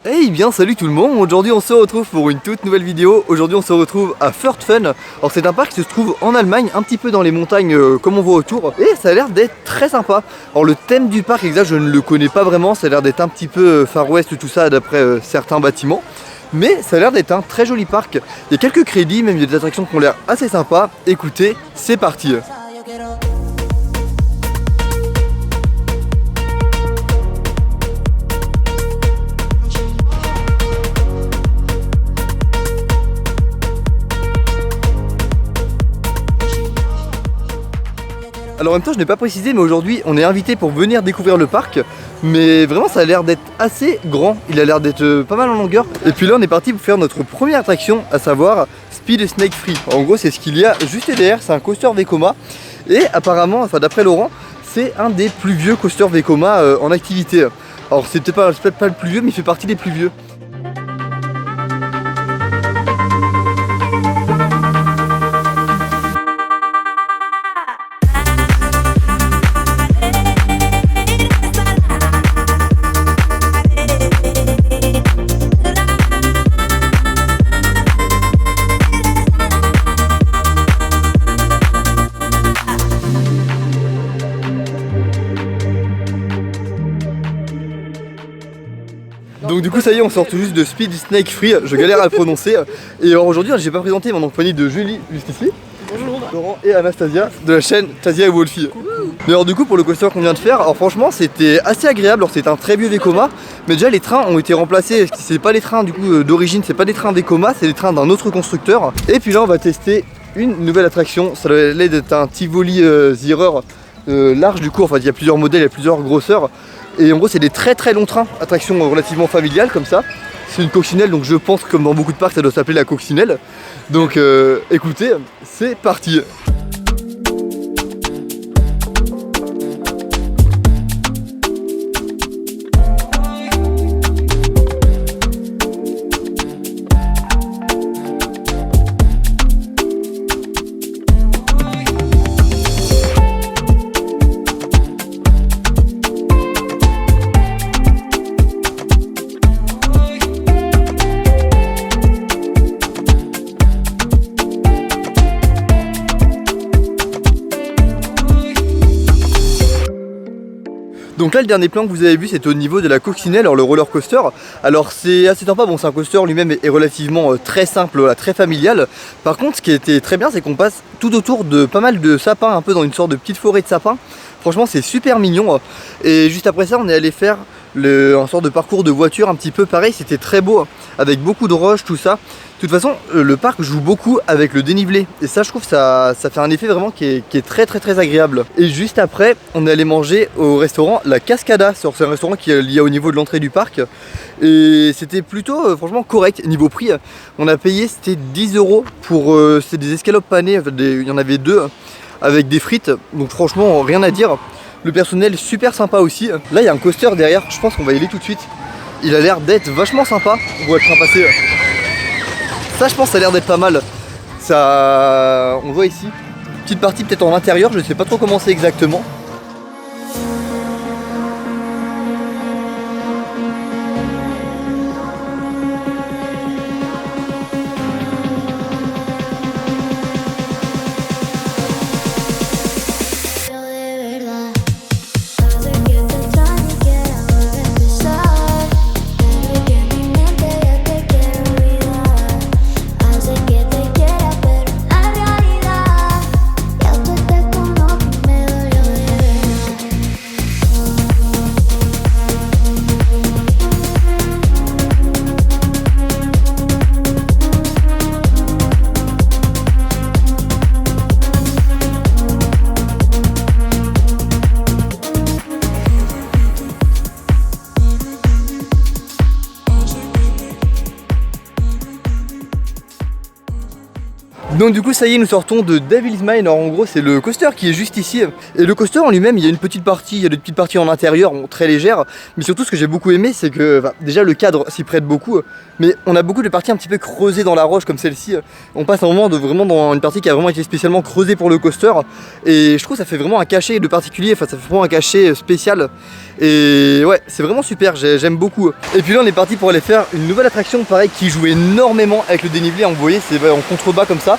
Hey bien salut tout le monde, aujourd'hui on se retrouve pour une toute nouvelle vidéo. Aujourd'hui on se retrouve à First Fun. Alors c'est un parc qui se trouve en Allemagne, un petit peu dans les montagnes comme on voit autour. Et ça a l'air d'être très sympa. Alors le thème du parc exact je ne le connais pas vraiment. Ça a l'air d'être un petit peu Far West tout ça d'après certains bâtiments. Mais ça a l'air d'être un très joli parc. Il y a quelques crédits, même il y a des attractions qui ont l'air assez sympas. Écoutez, c'est parti. Alors en même temps je n'ai pas précisé mais aujourd'hui on est invité pour venir découvrir le parc. Mais vraiment ça a l'air d'être assez grand, il a l'air d'être pas mal en longueur. Et puis là on est parti pour faire notre première attraction, à savoir Speed Snake Free. En gros c'est ce qu'il y a juste derrière, c'est un coaster Vekoma. Et apparemment, enfin d'après Laurent, c'est un des plus vieux coasters Vekoma en activité. Alors c'est peut-être pas le plus vieux mais il fait partie des plus vieux. Donc du coup ça y est, on sort tout juste de Speed Snake Free, je galère à le prononcer. Et alors aujourd'hui j'ai pas présenté mon compagnie de Julie juste ici. Bonjour. Laurent et Anastasia de la chaîne Tasia et Wolfie. Mais alors du coup pour le coaster qu'on vient de faire, alors franchement c'était assez agréable, alors c'est un très vieux Vekoma. Mais déjà les trains ont été remplacés, c'est pas les trains du coup d'origine, c'est pas des trains Vekoma, c'est des trains d'un autre constructeur. Et puis là on va tester une nouvelle attraction, ça va être un Tivoli Zierer large du coup, enfin il y a plusieurs modèles, il y a plusieurs grosseurs. Et en gros c'est des très très longs trains, attraction relativement familiale comme ça. C'est une coccinelle donc je pense que comme dans beaucoup de parcs ça doit s'appeler la coccinelle. Donc écoutez, c'est parti. Donc là le dernier plan que vous avez vu c'est au niveau de la coccinelle, alors le roller coaster. Alors c'est assez sympa, bon c'est un coaster lui-même est relativement très simple, voilà, très familial. Par contre ce qui était très bien c'est qu'on passe tout autour de pas mal de sapins, un peu dans une sorte de petite forêt de sapins. Franchement c'est super mignon. Et juste après ça on est allé faire un sort de parcours de voiture un petit peu pareil, c'était très beau, avec beaucoup de roches, tout ça. De toute façon, le parc joue beaucoup avec le dénivelé et ça je trouve ça fait un effet vraiment qui est très agréable. Et juste après, on est allé manger au restaurant La Cascada. C'est un restaurant qu'il y a au niveau de l'entrée du parc et c'était plutôt franchement correct. Niveau prix, on a payé, c'était 10 € pour c'est des escalopes panées, il y en avait deux avec des frites, donc franchement rien à dire. Le personnel super sympa aussi. Là il y a un coaster derrière, je pense qu'on va y aller tout de suite. Il a l'air d'être vachement sympa, on voit le train passer. Ça je pense ça a l'air d'être pas mal. Ça, on voit ici, petite partie peut-être en intérieur, je ne sais pas trop comment c'est exactement. Donc du coup ça y est, nous sortons de Devil's Mine. Alors en gros c'est le coaster qui est juste ici. Et le coaster en lui-même, il y a une petite partie, il y a des petites parties en intérieur, bon, très légères. Mais surtout ce que j'ai beaucoup aimé, c'est que déjà le cadre s'y prête beaucoup. Mais on a beaucoup de parties un petit peu creusées dans la roche comme celle-ci. On passe un moment vraiment dans une partie qui a vraiment été spécialement creusée pour le coaster. Et je trouve que ça fait vraiment un cachet de particulier, enfin ça fait vraiment un cachet spécial. Et ouais, c'est vraiment super, j'aime beaucoup. Et puis là on est parti pour aller faire une nouvelle attraction pareil qui joue énormément avec le dénivelé. Vous voyez, c'est en contrebas comme ça.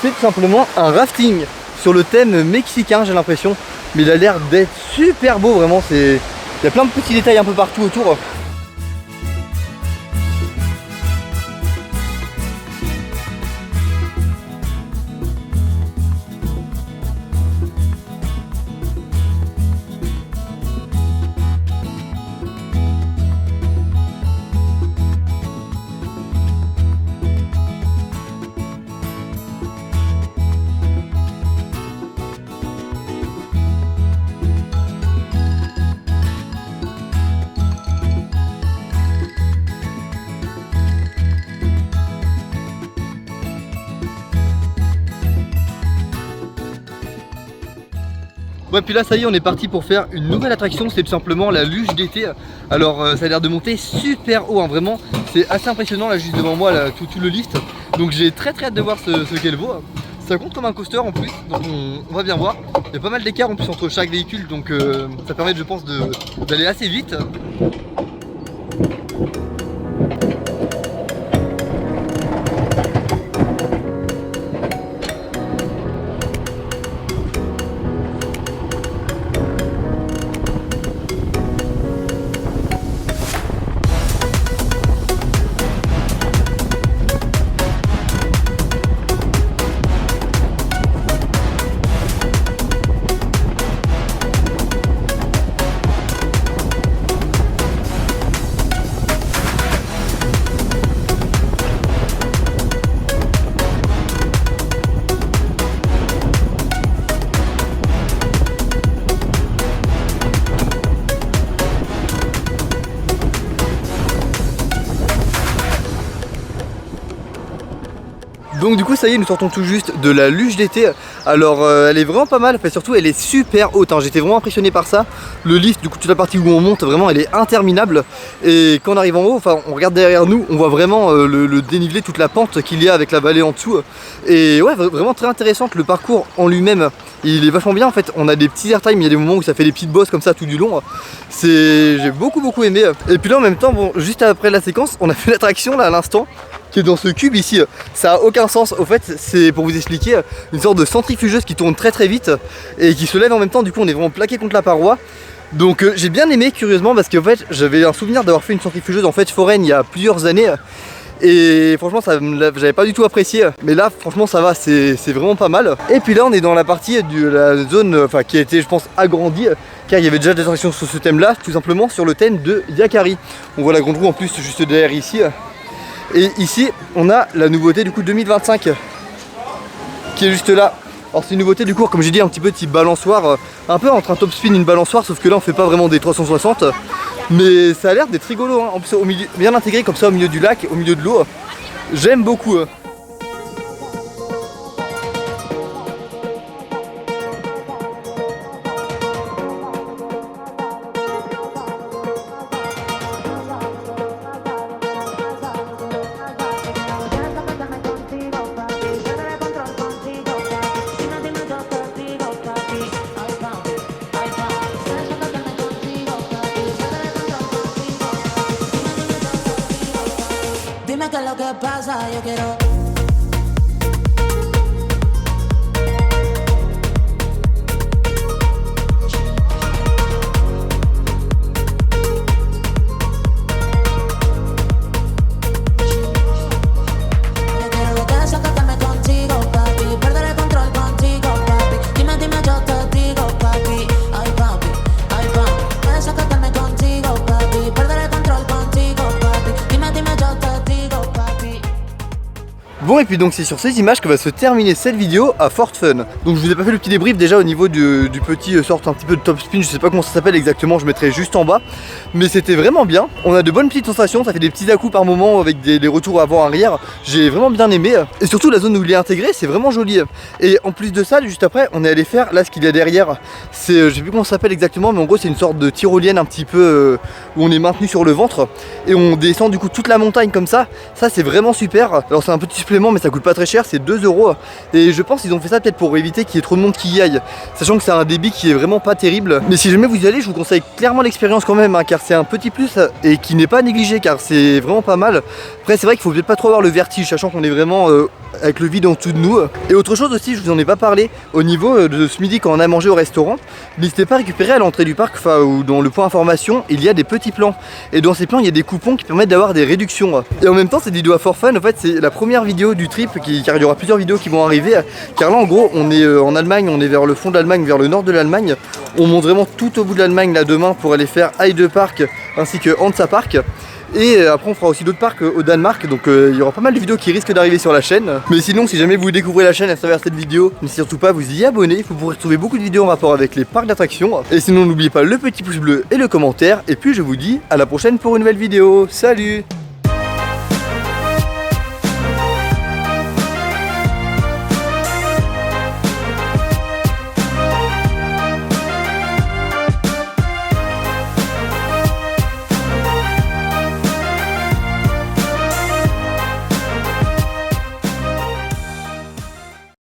C'est tout simplement un rafting sur le thème mexicain, j'ai l'impression. Mais il a l'air d'être super beau, vraiment. Il y a plein de petits détails un peu partout autour. Ouais, puis là ça y est, on est parti pour faire une nouvelle attraction, c'est tout simplement la luge d'été. Alors ça a l'air de monter super haut, hein, vraiment c'est assez impressionnant là juste devant moi là, tout le lift. Donc j'ai très hâte de voir ce qu'elle vaut. Ça compte comme un coaster en plus, donc on va bien voir. Il y a pas mal d'écart en plus entre chaque véhicule, donc ça permet je pense d'aller assez vite. Donc du coup ça y est, nous sortons tout juste de la luge d'été. Alors elle est vraiment pas mal, enfin, surtout elle est super haute, hein. J'étais vraiment impressionné par ça. Le lift, du coup toute la partie où on monte, vraiment elle est interminable. Et quand on arrive en haut, enfin on regarde derrière nous, on voit vraiment le dénivelé, toute la pente qu'il y a avec la vallée en dessous. Et ouais, vraiment très intéressante, le parcours en lui-même il est vachement bien en fait. On a des petits airtime, il y a des moments où ça fait des petites bosses comme ça tout du long. J'ai beaucoup aimé. Et puis là en même temps, bon, juste après la séquence, on a fait l'attraction là à l'instant qui est dans ce cube ici. Ça a aucun sens, au fait c'est pour vous expliquer une sorte de centrifugeuse qui tourne très vite et qui se lève en même temps. Du coup on est vraiment plaqué contre la paroi. Donc j'ai bien aimé curieusement parce qu'en fait j'avais un souvenir d'avoir fait une centrifugeuse en fait foraine il y a plusieurs années. Et franchement j'avais pas du tout apprécié. Mais là franchement ça va, c'est vraiment pas mal. Et puis là on est dans la partie de la zone qui a été je pense agrandie, car il y avait déjà des attractions sur ce thème là, tout simplement sur le thème de Yakari. On voit la grande roue en plus juste derrière ici. Et ici on a la nouveauté du coup 2025 qui est juste là. Alors c'est une nouveauté du coup, comme j'ai dit, un petit peu type balançoire, un peu entre un top spin et une balançoire, sauf que là on fait pas vraiment des 360. Mais ça a l'air d'être rigolo, hein. En plus au milieu, bien intégré comme ça au milieu du lac, au milieu de l'eau. J'aime beaucoup. Dime qué es lo que pasa, yo quiero. Bon, et puis donc c'est sur ces images que va se terminer cette vidéo à Fort Fun. Donc je vous ai pas fait le petit débrief déjà au niveau du petit sorte un petit peu de top spin, je sais pas comment ça s'appelle exactement, je mettrai juste en bas. Mais c'était vraiment bien, on a de bonnes petites sensations, ça fait des petits à-coups par moment avec des retours avant-arrière. J'ai vraiment bien aimé. Et surtout la zone où il est intégré, c'est vraiment joli. Et en plus de ça, juste après, on est allé faire là ce qu'il y a derrière. C'est, je sais plus comment ça s'appelle exactement, mais en gros c'est une sorte de tyrolienne un petit peu où on est maintenu sur le ventre. Et on descend du coup toute la montagne comme ça. Ça c'est vraiment super. Alors c'est un petit supplément mais ça coûte pas très cher, c'est 2 €. Et je pense qu'ils ont fait ça peut-être pour éviter qu'il y ait trop de monde qui y aille. Sachant que c'est un débit qui est vraiment pas terrible. Mais si jamais vous y allez, je vous conseille clairement l'expérience quand même, car c'est un petit plus et qui n'est pas négligé, car c'est vraiment pas mal. Après c'est vrai qu'il faut peut-être pas trop avoir le vertige, sachant qu'on est vraiment avec le vide en dessous de nous. Et autre chose aussi, je vous en ai pas parlé, au niveau de ce midi quand on a mangé au restaurant, n'hésitez pas à récupérer à l'entrée du parc, enfin ou dans le point information, il y a des petits plans. Et dans ces plans il y a des coupons qui permettent d'avoir des réductions. Et en même temps cette vidéo à For Fun, en fait c'est la première vidéo du trip, car il y aura plusieurs vidéos qui vont arriver. Car là en gros on est en Allemagne, on est vers le fond de l'Allemagne, vers le nord de l'Allemagne. On monte vraiment tout au bout de l'Allemagne là demain pour aller faire Heide Park ainsi que Hansa Park. Et après on fera aussi d'autres parcs au Danemark, donc il y aura pas mal de vidéos qui risquent d'arriver sur la chaîne. Mais sinon si jamais vous découvrez la chaîne à travers cette vidéo, n'hésitez surtout pas à vous y abonner, vous pourrez trouver beaucoup de vidéos en rapport avec les parcs d'attractions. Et sinon n'oubliez pas le petit pouce bleu et le commentaire, et puis je vous dis à la prochaine pour une nouvelle vidéo, salut!